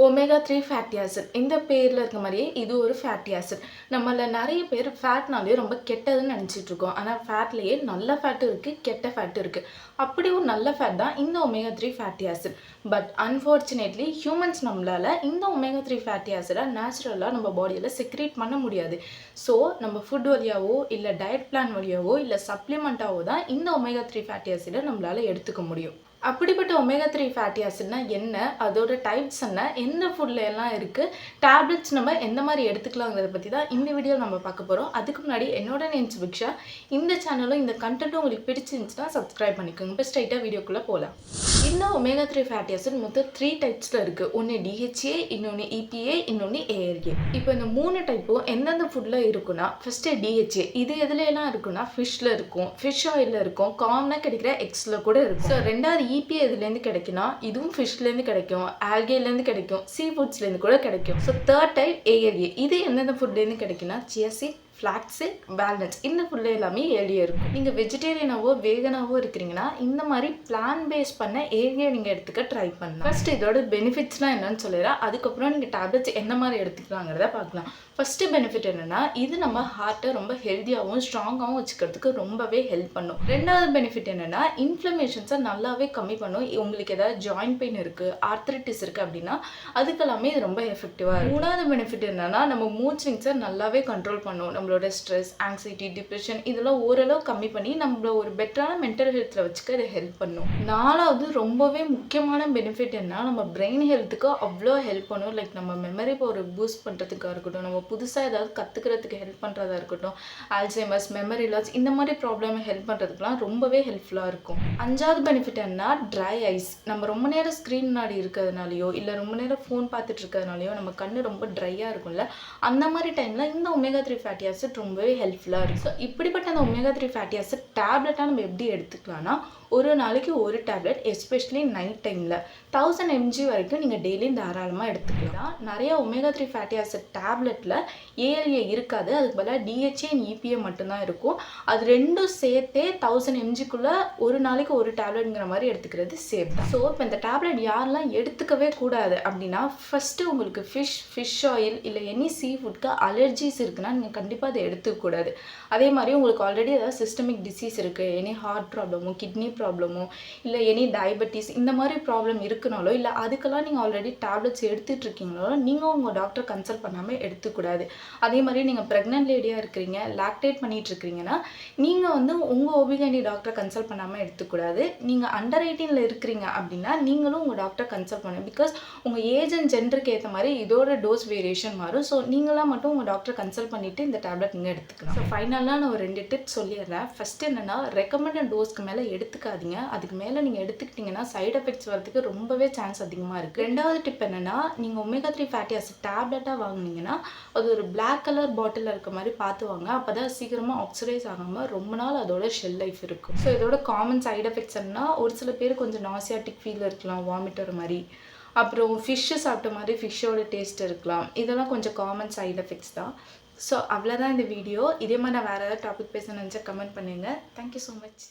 Omega 3 fatty acid இந்த பேரில் இருக்க மாதிரியே இது ஒரு ஃபேட்டி ஆசிட். நம்மள நிறைய பேர் ஃபேட்னாலே ரொம்ப கெட்டதுன்னு நினச்சிட்டு இருக்கோம். ஆனால் ஃபேட்லேயே நல்ல ஃபேட்டும் இருக்குது, கெட்ட ஃபேட்டும் இருக்குது. அப்படி ஒரு நல்ல ஃபேட் தான் இந்த omega 3 fatty acid. But unfortunately humans நம்மளால் இந்த ஒமேகா 3 ஃபேட்டி ஆசிடை நேச்சுரலாக நம்ம பாடியில் செக்ரேட் பண்ண முடியாது. ஸோ நம்ம ஃபுட் வழியாவோ இல்லை டயட் பிளான் வழியாவோ இல்லை சப்ளிமெண்ட்டாவோ தான் இந்த ஒமேகா 3 ஃபேட்டி ஆசிடை நம்மளால் எடுத்துக்க முடியும். அப்படிப்பட்ட ஒமேகா 3 ஃபேட்டி ஆசிட்னா என்ன, அதோட டைப்ஸ் என்ன, எந்த ஃபுட்ல எல்லாம் இருக்குது, டேப்லெட்ஸ் நம்ம எந்த மாதிரி எடுத்துக்கலாங்கிறத பற்றி தான் இந்த வீடியோவில் நம்ம பார்க்க போகிறோம். அதுக்கு முன்னாடி என்னோட நேம் சுபிக்ஷா. இந்த சேனலும் இந்த கண்டென்ட்டும் உங்களுக்கு பிடிச்சிருந்துச்சுன்னா சப்ஸ்கிரைப் பண்ணிக்கோங்க. இப்போ ஸ்ட்ரைட்டாக வீடியோக்குள்ளே போகலாம். இந்த ஒமேகா 3 ஃபேட்டி ஆசிட் மொத்தம் 3 டைப்ஸில் இருக்குது. ஒன்று DHA, இன்னொன்று EPA, இன்னொன்று ALA. இப்போ இந்த 3 டைப்பும் எந்தெந்த ஃபுட்டில் இருக்குன்னா, ஃபஸ்ட்டு DHA. இது எதுலலாம் இருக்குன்னா ஃபிஷ்ஷில் இருக்கும், ஃபிஷ் ஆயிலில் இருக்கும், காமனாக கிடைக்கிற எக்ஸில் கூட இருக்கும். ஸோ ரெண்டாவது EPA எதுலேருந்து கிடைக்குன்னா, இதுவும் ஃபிஷ்லேருந்து கிடைக்கும், ஆல்கேலேருந்து கிடைக்கும், சீ ஃபுட்ஸ்லேருந்து கூட கிடைக்கும். So third type ALA. இது எந்தெந்த ஃபுட்லேருந்து கிடைக்குன்னா சியா சீட், ஃப்ளாக்ஸீட், வால்நட்ஸ் இந்த ஃபுட்டில் எல்லாமே ஏலியா இருக்கும். நீங்கள் வெஜிடேரியனாவோ வேகனாவோ இருக்கிறீங்கன்னா இந்த மாதிரி பிளான் பேஸ் பண்ண ஏலியா நீங்கள் எடுத்துக்க ட்ரை பண்ணலாம். ஃபர்ஸ்ட் இதோட பெனிஃபிட்ஸ்லாம் என்னன்னு சொல்லிடுறேன். அதுக்கப்புறம் நீங்கள் டேப்லெட்ஸ் எந்த மாதிரி எடுத்துக்கலாங்கிறத பார்க்கலாம். ஃபஸ்ட்டு பெனிஃபிட் என்னென்னா, இது நம்ம ஹார்ட்டை ரொம்ப ஹெல்த்தியாகவும் ஸ்ட்ராங்காகவும் வச்சுக்கிறதுக்கு ரொம்பவே ஹெல்ப் பண்ணும். ரெண்டாவது பெனிஃபிட் என்னென்னா, இன்ஃப்ளமேஷன்ஸை நல்லாவே கம்மி பண்ணும். உங்களுக்கு ஏதாவது ஜாயின்ட் பெயின் இருக்குது, ஆர்த்ரைட்டிஸ் இருக்குது அப்படின்னா அதுக்கெல்லாமே இது ரொம்ப எஃபெக்டிவாக இருக்கும். மூணாவது பெனிஃபிட் என்னென்னா, நம்ம மூட் ஸ்விங்ஸை நல்லாவே கண்ட்ரோல் பண்ணும். நம்மளோட ஸ்ட்ரெஸ், ஆங்ஸைட்டி, டிப்ரெஷன் இதெல்லாம் ஓரளவு கம்மி பண்ணி நம்மள ஒரு பெட்டரான மென்டல் ஹெல்த்தில் வச்சுக்க இது ஹெல்ப் பண்ணும். நாலாவது ரொம்பவே முக்கியமான பெனிஃபிட் என்ன, நம்ம பிரெயின் ஹெல்த்துக்கு அவ்வளோ ஹெல்ப் பண்ணும். லைக் நம்ம மெமரி பவர் பூஸ்ட் பண்ணுறதுக்காக இருக்கட்டும், நம்ம புதுசாக ஏதாவது கற்றுக்கிறதுக்கு ஹெல்ப் பண்ணுறதா இருக்கட்டும், ஆல்சைமர்ஸ், மெமரி லாஸ் இந்த மாதிரி ப்ராப்ளம் ஹெல்ப் பண்ணுறதுக்குலாம் ரொம்பவே ஹெல்ப்ஃபுல்லாக இருக்கும். அஞ்சாவது பெனிஃபிட் என்ன, ட்ரை ஐஸ். நம்ம ரொம்ப நேரம் ஸ்க்ரீன் முன்னாடி இருக்கிறதுனாலையோ இல்லை ரொம்ப நேரம் ஃபோன் பார்த்துட்டு இருக்கிறதுனாலையோ நம்ம கண்ணு ரொம்ப ட்ரையாக இருக்கும்ல, அந்த மாதிரி டைமில் இந்த ஒமேகா 3 ஃபேட்டி ஆசிட் ரொம்பவே ஹெல்ப்ஃபுல்லாக இருக்கும். ஸோ இப்படிப்பட்ட அந்த ஒமேகா 3 ஃபேட்டி ஆசிட் டேப்லெட்டாக நம்ம எப்படி எடுத்துக்கலாம்னா, ஒரு நாளைக்கு ஒரு டேப்லெட், எஸ்பெஷலி நைட் டைமில் 1000 mg வரைக்கும் நீங்கள் டெய்லியும் தாராளமாக எடுத்துக்கலாம். நிறைய ஒமேகா 3 ஃபேட்டி ஆசிட் டேப்லெட்டில் ALA இருக்காது, அதுக்கு பதிலாக DHA அண்ட் EPA மட்டும்தான் இருக்கும். அது ரெண்டும் சேர்த்தே 1000 mgக்குள்ளே ஒரு நாளைக்கு ஒரு டேப்லெட்ங்கிற மாதிரி எடுத்துக்கிறது சேஃப் தான். ஸோ இப்போ இந்த டேப்லெட் யாரெல்லாம் எடுத்துக்கவே கூடாது அப்படின்னா, ஃபஸ்ட்டு உங்களுக்கு ஃபிஷ் ஆயில் இல்லை எனி சீ ஃபுட்க்கு அலர்ஜிஸ் இருக்குன்னா நீங்கள் கண்டிப்பாக அதை எடுத்துக்கூடாது. அதே மாதிரி உங்களுக்கு ஆல்ரெடி ஏதாவது சிஸ்டமிக் டிசீஸ் இருக்குது, எனி ஹார்ட் ப்ராப்ளமோ கிட்னி ப்ராப்ளமோ இல்லை எனி டயபெட்டிஸ் இந்த மாதிரி ப்ராப்ளம் இருக்குனாலோ இல்லை அதுக்கெல்லாம் நீங்கள் ஆல்ரெடி டேப்லெட்ஸ் எடுத்துகிட்டு இருக்கீங்களோ நீங்கள் உங்கள் டாக்டர் கன்சல்ட் பண்ணாமல் எடுத்துக்கூடாது. அதே மாதிரி நீங்கள் ப்ரெக்னென்ட் லேடியாக இருக்கிறீங்க, லாக்டேட் பண்ணிட்டு இருக்கிறீங்கன்னா நீங்கள் உங்கள் OB/GYN டாக்டரை கன்சல்ட் பண்ணாமல் எடுத்துக்கூடாது. நீங்கள் அண்டர் 18 இருக்கிறீங்க அப்படின்னா நீங்களும் உங்கள் டாக்டர் கன்சல்ட் பண்ணுங்க. பிகாஸ் உங்கள் ஏஜ் அண்ட் ஜெண்டருக்கு ஏற்ற மாதிரி இதோட டோஸ் வேரியேஷன் மாறும். ஸோ நீங்களாம் மட்டும் உங்கள் டாக்டரை கன்சல்ட் பண்ணிவிட்டு இந்த டேப்லெட் நீங்கள் எடுத்துக்கலாம். ஸோ ஃபைனலாக நான் ஒரு 2 டிப்ஸ் சொல்லிடுறேன். ஃபஸ்ட் என்னென்னா, ரெக்கமெண்டட் டோஸ்க்கு மேலே எடுத்துக்காதீங்க. அதுக்கு மேலே நீங்கள் எடுத்துக்கிட்டிங்கன்னா சைட் எஃபெக்ட்ஸ் வரதுக்கு ரொம்பவே சான்ஸ் அதிகமாக இருக்குது. ரெண்டாவது டிப் என்னென்னா, நீங்கள் ஒமேகா 3 ஃபேட்டி ஆசிட் டேப்லெட்டாக வாங்கினீங்கன்னா அது ஒரு பிளாக் கலர் பாட்டிலில் இருக்க மாதிரி பார்த்து வாங்க. அப்போ தான் சீக்கிரமாக ஆக்சிடைஸ் ஆகாமல் ரொம்ப நாள் அதோட ஷெல் லைஃப் இருக்கும். ஸோ இதோட காமன் சைட் எஃபெக்ட்ஸ் என்னன்னா, ஒரு சில பேர் கொஞ்சம் நாசியாட்டிக் ஃபீல் இருக்கலாம், வாமிட்டர் மாதிரி, அப்புறம் ஃபிஷ்ஷு சாப்பிட்ட மாதிரி ஃபிஷ்ஷோட டேஸ்ட் இருக்கலாம். இதெல்லாம் கொஞ்சம் காமன் சைட் எஃபெக்ட்ஸ் தான். ஸோ அவ்வளோதான் இந்த வீடியோ. இதே மாதிரி நான் வேறு ஏதாவது டாபிக் பேச நினச்சா கமெண்ட் பண்ணுங்கள். Thank you so much.